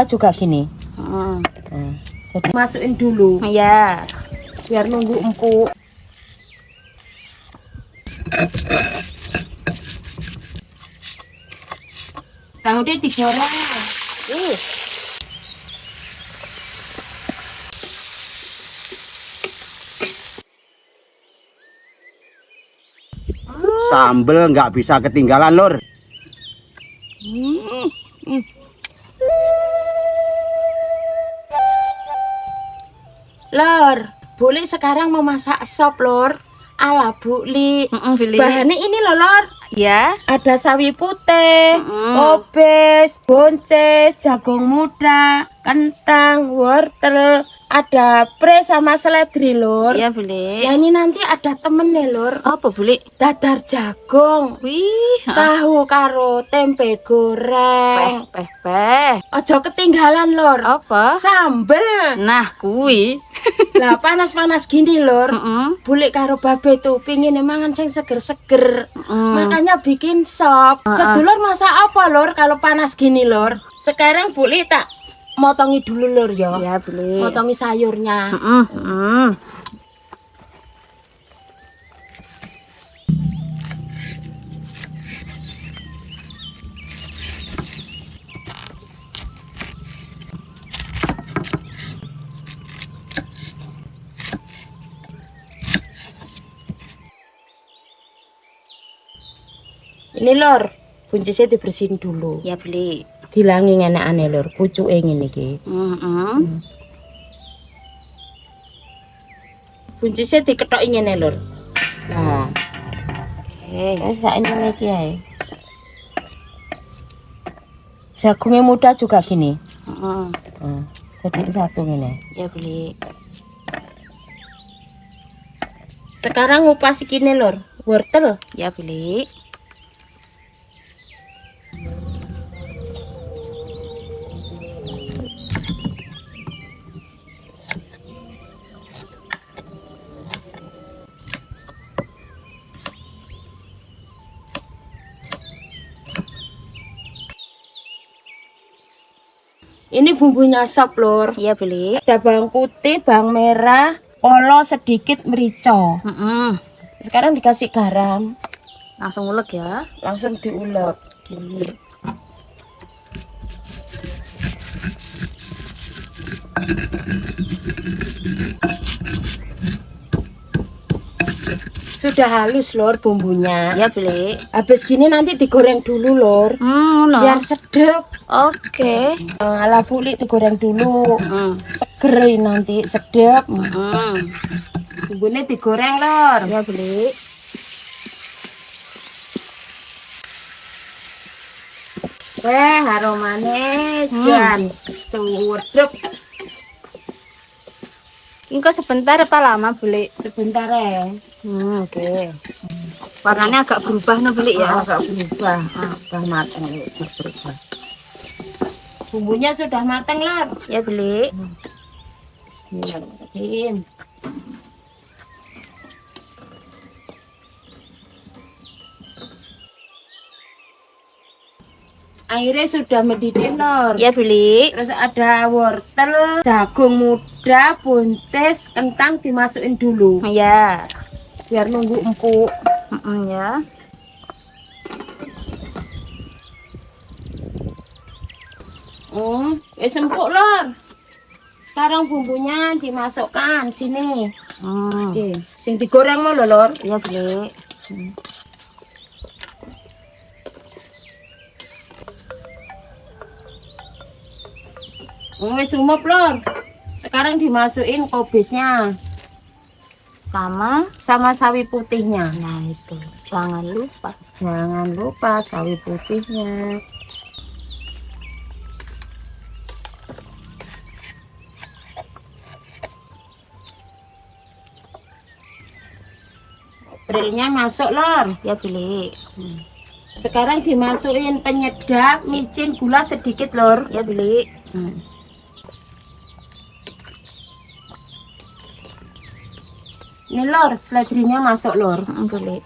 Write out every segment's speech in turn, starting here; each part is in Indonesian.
Juga gini. Nah, Jadi masukin dulu ya. biar nunggu empuk. Tahu deh digoreng. Sambel nggak bisa ketinggalan, Lur. Lor, Buli sekarang mau masak sop, Lor. Ala Buli. Beli. Bahannya ini loh, Lor. Ya. Ada sawi putih, obes, bonces, jagung muda, kentang, wortel, ada pre sama seledri, Lur. Iya, beli. Ya ini nanti ada temennya, Lur. Apa, beli? Dadar jagung, Wih, tahu karo tempe goreng. peh. Ojo ketinggalan, Lur. Apa? Sambel. Nah, kuwi. Lah panas-panas gini, Lur. Bulik karo babe tuh pingin mangan sing seger-seger. Makanya bikin sop. Sedulur masak apa, Lur, kalau panas gini, Lur? Sekarang Bulik tak motongi dulu, Lur, ya. Ya, beli. Motongi sayurnya. Ini, Lur, buncisnya dibersihin dulu. Ya, beli. Dilangi ngenekane, Lur, pucuke ngene iki. Buncisnya diketoki ngene, Lur. Nah, wis sak ngene iki ae. Jagungnya muda juga gini. Jadi satu ngene. Ya, beli. Sekarang ngupas gini, Lur, wortel. Ya, beli. Ini bumbunya sop, Lur. Ya, beli. Ada bawang putih, bawang merah, polo sedikit, merica. Sekarang dikasih garam, Langsung ulek ya. langsung diulek. Gini. Sudah halus, Lur, bumbunya. Ya, beli. Habis gini nanti digoreng dulu, Lur. No. Biar sedap. Oke. Ala Bulik digoreng dulu. Seger nanti sedap. Bumbunya digoreng, Lur. Ya, beli. Aromanya jan sedap. Ini kok sebentar apa lama, beli? Sebentar ya. Oke. Warnanya agak berubah no, beli ya. Agak berubah. Sudah matang, sudah berubah. Bumbunya sudah matang, Lur. Ya, beli. Bismillahirrahmanirrahim. Airnya sudah mendidih, Lur. Ya, beli. Terus ada wortel, jagung muda, buncis, kentang dimasukin dulu Ya. biar nunggu empuk. Ya. Wis empuk, Lur. Sekarang bumbunya dimasukkan sini. Oke, sing digoreng mau, Lur. Ya, beli. Wis umep, Lur. Sekarang dimasukin kobisnya Sama. sama sawi putihnya. Nah, itu. Jangan lupa. Jangan lupa sawi putihnya. Beriknya masuk, Lur. Ya, beli. Sekarang dimasukin penyedap, micin, gula sedikit, Lur. Ya, beli. Ini, Lur, seledrinya masuk, Lur. Beli.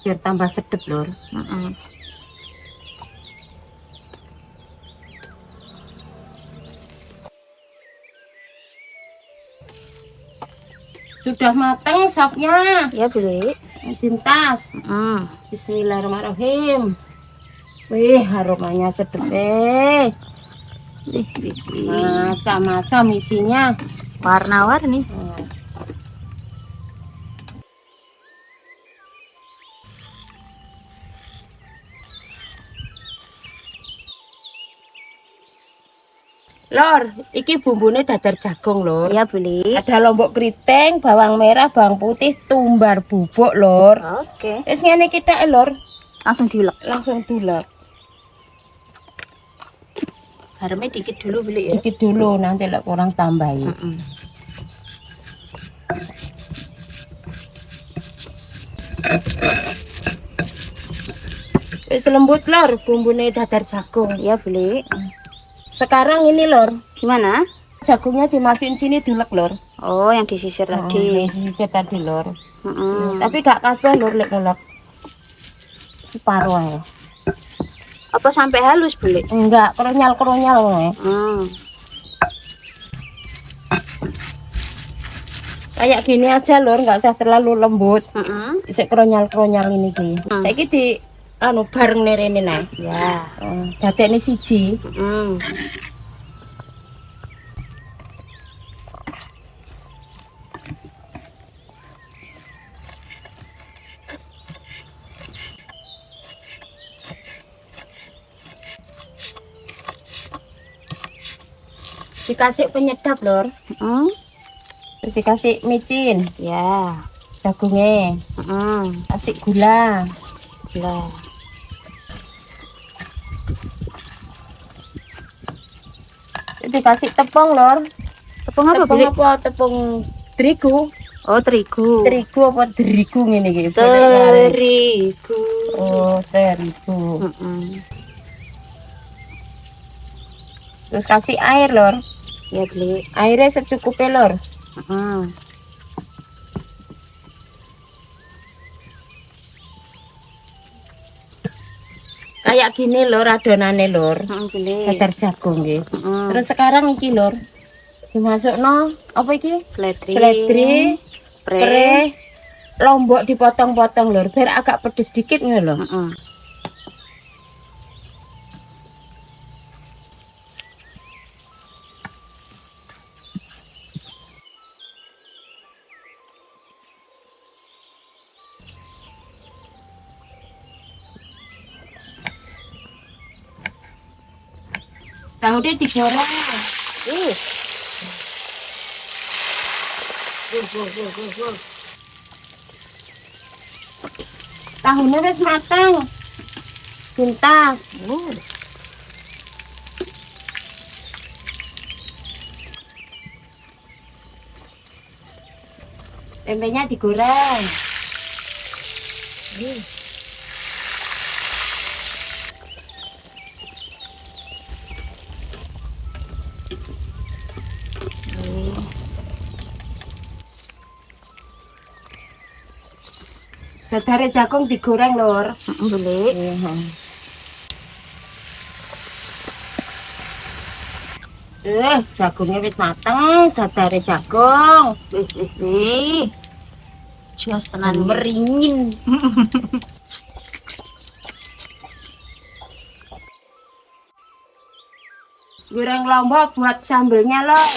Biar tambah sedap, Lur. Sudah mateng sopnya. Ya, Beli. Dintas. Bismillahirrahmanirrahim. Wih, aromanya sedep. Macam-macam isinya. Warna-warni. Lor, iki bumbune dadar jagung, Lor. Ya, Beli. Ada lombok keriting, bawang merah, bawang putih, tumbar bubuk, Lor. Oke. Wis ngene kita, Lor. Langsung diulek. Langsung dulek. Garamnya dikit dulu, Beli ya. Dikit dulu, nanti lek kurang tambahin. Wis lembut, Lor, bumbune dadar jagung. Ya, Beli. Sekarang ini, Lor, Gimana? jagungnya dimasukin sini dulek, Lor. Oh, yang disisir tadi. Disisir tadi, Lor. Mm-mm. Tapi gak kabeh, Lor, lek ngulek. Separuh ya. Apa sampai halus, Beli? Enggak, kronyal-kronyal ya. Kayak gini aja, Lor, nggak usah terlalu lembut. Sik kronyal-kronyal ini ki. Saiki di bareng nerene nae. Ya. Dadekne siji. Dikasih penyedap, Lor. Terus dikasih micin. Ya. Jagungnya. Kasih gula. Gula. Terus dikasih tepung, Lor. Tepung apa, Tepung Beli? apa? Tepung terigu. Oh, terigu. Terigu apa terigu ngene iki? Terigu. Oh, terigu. Terus kasih air, Lor. Ya, Beli. Airnya secukupnya, Lor. Kayak gini, Lor, adonane, Lor. Beli. Dadar jagung nggih. Terus sekarang iki, Lor. Dimasukno apa iki? Seledri. Seledri, Pre. pre, lombok dipotong-potong, Lor, biar agak pedes dikit ngono lho. Tahunya digoreng. Tahunya wis matang. Pintas. Tempenya digoreng. Dadar jagung digoreng, Lor. Beli. Jagungnya wis mateng, dadar jagung. Jos tenan Meringin. Goreng lombok buat sambelnya, Lor.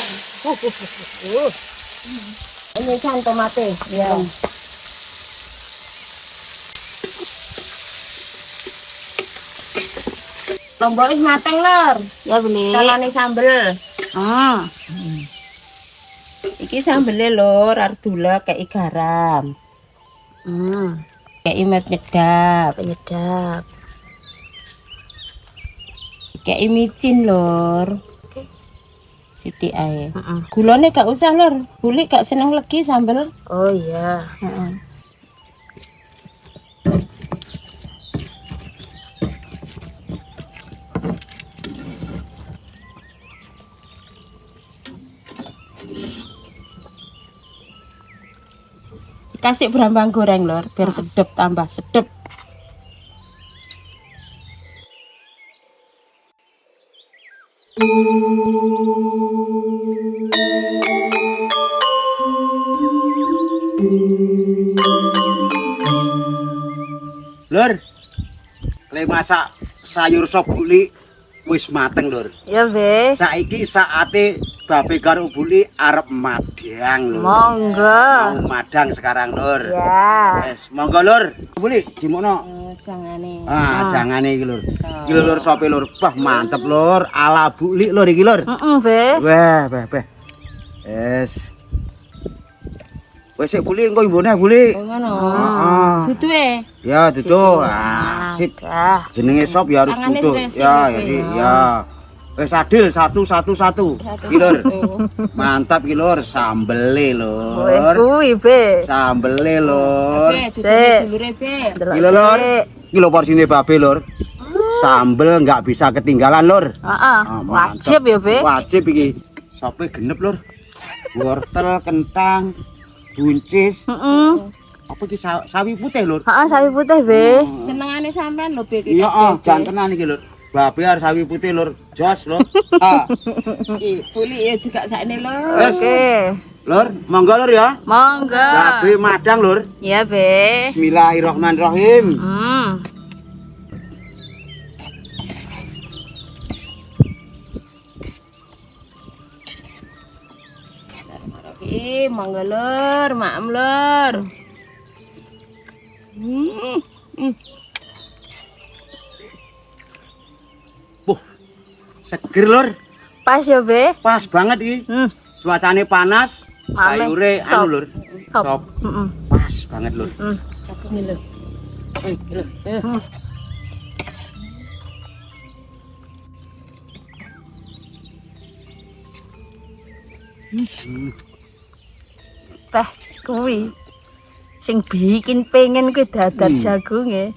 Ini kan tomate. Ya. Lombok wis mateng, Lor. Ya, Beli. Kalane sambel. Iki sambelnya, Lor, arep dulek kayak garam. Kayak nyedap. Penyedap. Kayak micin, Lor. Sithik ae. Gulane gak usah, Lor. Buli gak seneng legi sambel. Oh, iya. Kasih berambang goreng, Lor, biar sedep, tambah sedep. Lur. Le masak sayur sop buli wis mateng, Lur. Ya, Be. Saiki saate babe karo buli arep madang, Lur. Monggo. Mau madang sekarang, Lur. Ya. Wes, monggo, Lur. Buli, jimono. Jangane. Jangane iki, Lur. Iki Lur sope, Lur. Bah, mantep, Lur. Ala buli, Lur iki, Lur. Be. Wah, Wes. Wes sik buli engko imbone buli. Oh ngono. Heeh. Duduhe. Ya, dudu. Sip. Dah. Jenenge sop ya harus Tangane dudu. dressing Ya, ya, iki, Be. ya. Wes adil 1-1-1. Iki, Lur. Mantap iki, Lur. Sambele, Kowe Lur. kuwi, Be. Sambele, Lur. Be, Sik. duduhe dulure, Be. Delok Iki lho, Lur. sik. Iki lho porsine babe, Lur. Sambel nggak bisa ketinggalan, Lur. Heeh. Mantap. Wajib ya, Be. Wajib iki. Sope genep, Lur. Wortel, kentang, buncis. Heeh. Apa iki sawi putih, Lur? Heeh, sawi putih, Be. Senengane sampean lho, Be. Iya, jantenan iki, Lur. Babe harus sawi putih, Lur. Jos, Lur. Buli ya juga sakne lho. Wes. Oke. Lur, monggo, Lur ya. Monggo. Babe madang, Lur. Ya, Be. Bismillahirrahmanirrahim. Monggo lur, maem lur. Seger, Lur. Pas ya, Be. Pas banget iki. Cuacane panas, Mame, sayure sop. Lur. Sop. Sop. Pas banget, Lur. Cakungi lho. Teh kuwi sing bikin pengen kuwi dadar jagunge.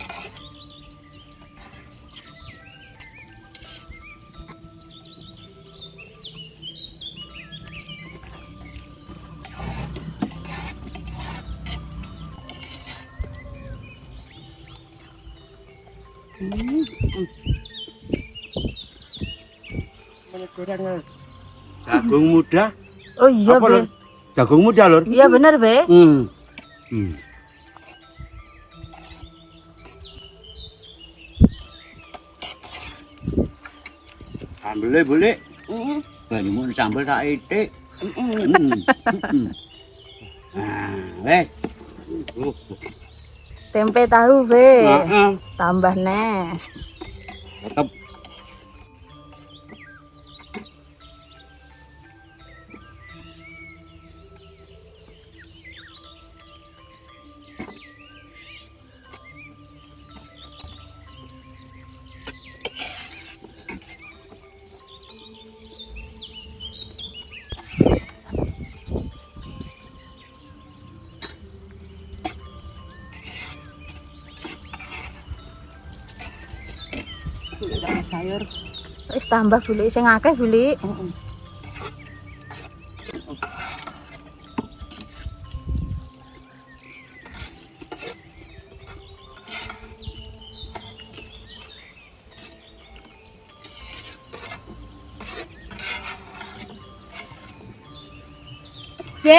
Jagung muda. Oh iya, Apa, Be. Lur? Jagung muda, Lur. Iya bener, Be. Sambelnya boleh. Banyumun sambel tak itik. Weh. Tempe tahu, Be. Heeh. Tambah neh. Tetep. Sayur. Wis tambah bulik sing akeh, Bulik. Be,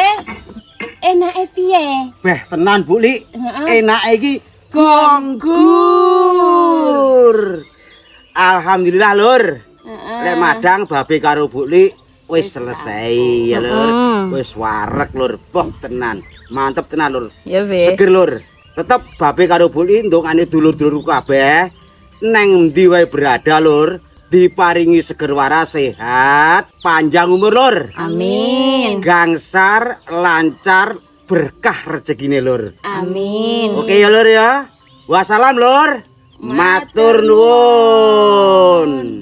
enake piye? Beh, tenan, Bu Li. Heeh. Enake iki konggur. Alhamdulillah, Lur. Lek madang babe karo Bu Li wis selesai ya, Lur. Wis wareg, Lur. Boh, tenan. Mantep tenan, Lur. Ya, Be. Seger, Lur. Tetep babe karo Bu Li ndongane dulur-dulur kabeh neng endi wae berada, Lur. Diparingi seger waras, sehat, panjang umur, Lur. Amin. Gangsar, lancar, berkah rezekine, Lur. Amin. Oke ya, Lur ya. Wassalam, Lur. Matur nuwun.